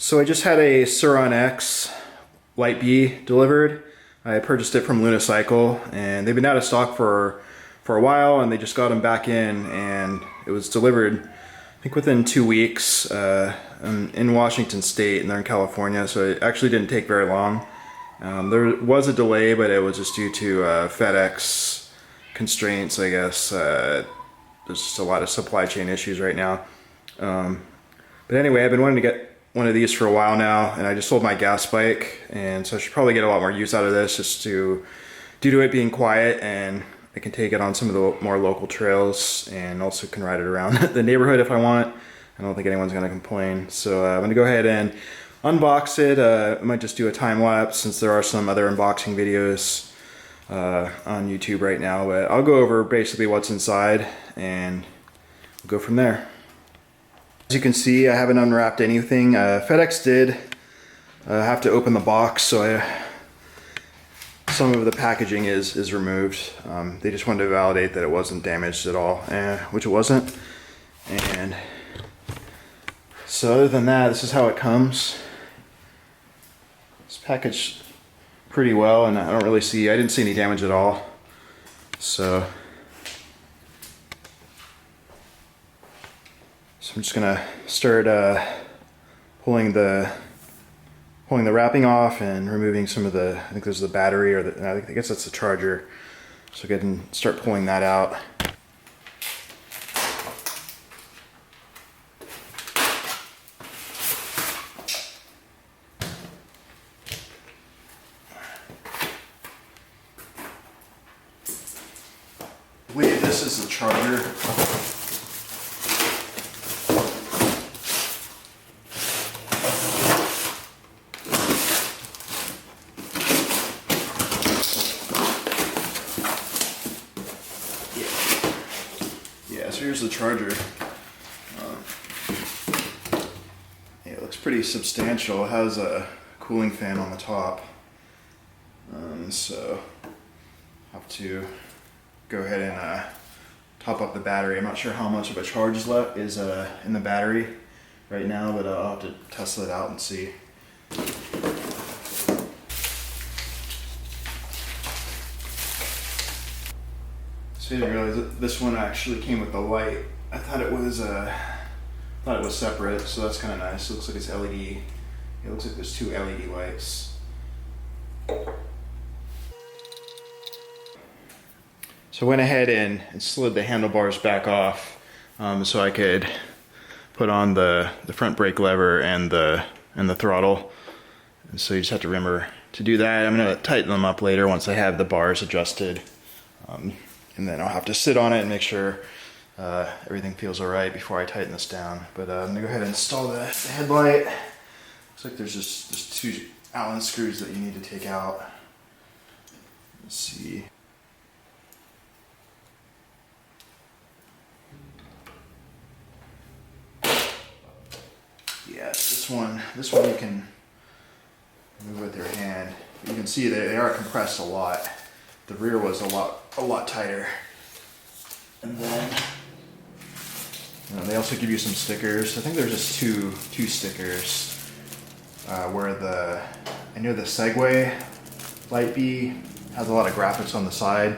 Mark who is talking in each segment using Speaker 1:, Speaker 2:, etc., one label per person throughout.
Speaker 1: So I just had a Sur Ron X Light B delivered. I purchased it from Unicycle, and they've been out of stock for a while, and they just got them back in, and it was delivered, I think, within 2 weeks. I'm in Washington State, and they're in California, so it actually didn't take very long. There was a delay, but it was just due to FedEx constraints, I guess. There's just a lot of supply chain issues right now. But anyway, I've been wanting to get one of these for a while now, and I just sold my gas bike, and so I should probably get a lot more use out of this, just due to it being quiet, and I can take it on some of the more local trails, and also can ride it around the neighborhood if I want. I don't think anyone's gonna complain. So I'm gonna go ahead and unbox it. I might just do a time lapse since there are some other unboxing videos on YouTube right now, but I'll go over basically what's inside and we'll go from there. As you can see, I haven't unwrapped anything. FedEx did have to open the box, so some of the packaging is removed. They just wanted to validate that it wasn't damaged at all, which it wasn't. And so other than that, this is how it comes. It's packaged pretty well, and I didn't see any damage at all. So I'm just gonna start pulling the wrapping off and removing some of the, I think there's the battery, or I guess that's the charger. So go ahead and start pulling that out. I believe this is the charger. So here's the charger. Yeah, it looks pretty substantial. It has a cooling fan on the top. So I'll have to go ahead and top up the battery. I'm not sure how much of a charge is in the battery right now, but I'll have to test it out and see. So I didn't realize that this one actually came with the light. I thought it was separate, so that's kind of nice. It looks like it's LED. It looks like there's 2 LED lights. So I went ahead and slid the handlebars back off, so I could put on the front brake lever and the throttle. And so you just have to remember to do that. I'm going to tighten them up later once I have the bars adjusted. And then I'll have to sit on it and make sure everything feels alright before I tighten this down. But I'm gonna go ahead and install the headlight. Looks like there's 2 Allen screws that you need to take out. Let's see. Yes, this one you can move with your hand. You can see they are compressed a lot. The rear was a lot tighter. And then they also give you some stickers. I think there's just two stickers where I know the Segway Light B has a lot of graphics on the side,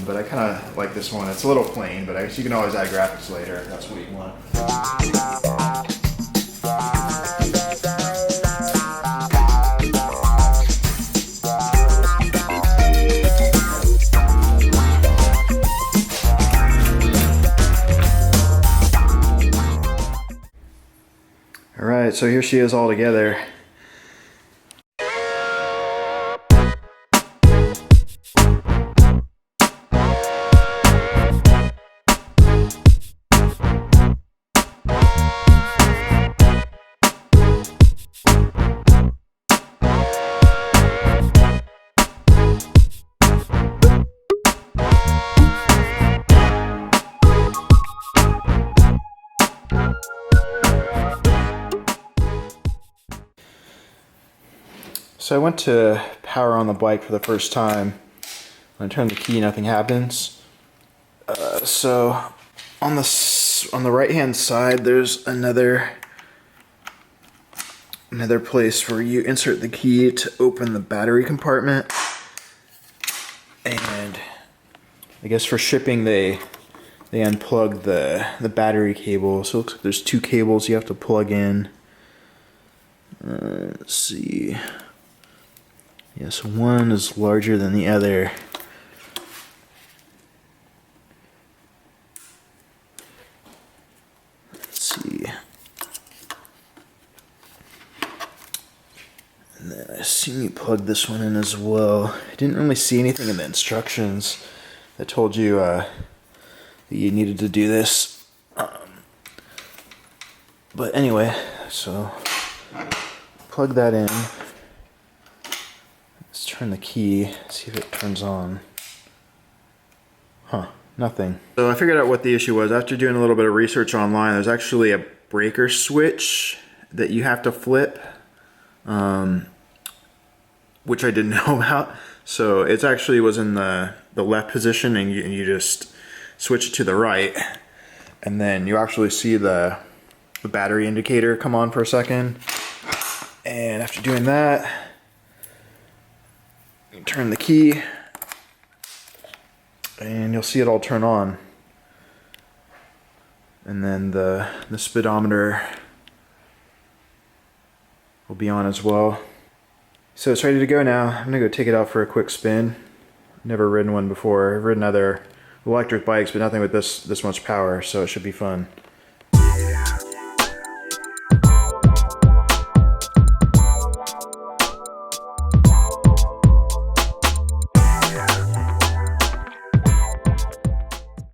Speaker 1: but I kind of like this one. It's a little plain, but I guess you can always add graphics later if that's what you want. Alright, so here she is all together. So I went to power on the bike for the first time. When I turn the key, nothing happens. So on the right hand side, there's another another place where you insert the key to open the battery compartment. And I guess for shipping they unplug the battery cable. So it looks like there's two cables you have to plug in. Let's see. Yeah, so one is larger than the other. Let's see. And then I assume you plug this one in as well. I didn't really see anything in the instructions that told you that you needed to do this. But anyway, so plug that in. Let's turn the key, see if it turns on. Huh, nothing. So I figured out what the issue was. After doing a little bit of research online, there's actually a breaker switch that you have to flip, which I didn't know about. So it actually was in the left position, and you just switch it to the right, and then you actually see the battery indicator come on for a second. And after doing that, you turn the key and you'll see it all turn on. And then the speedometer will be on as well. So it's ready to go now. I'm gonna go take it out for a quick spin. Never ridden one before. I've ridden other electric bikes, but nothing with this much power, so it should be fun.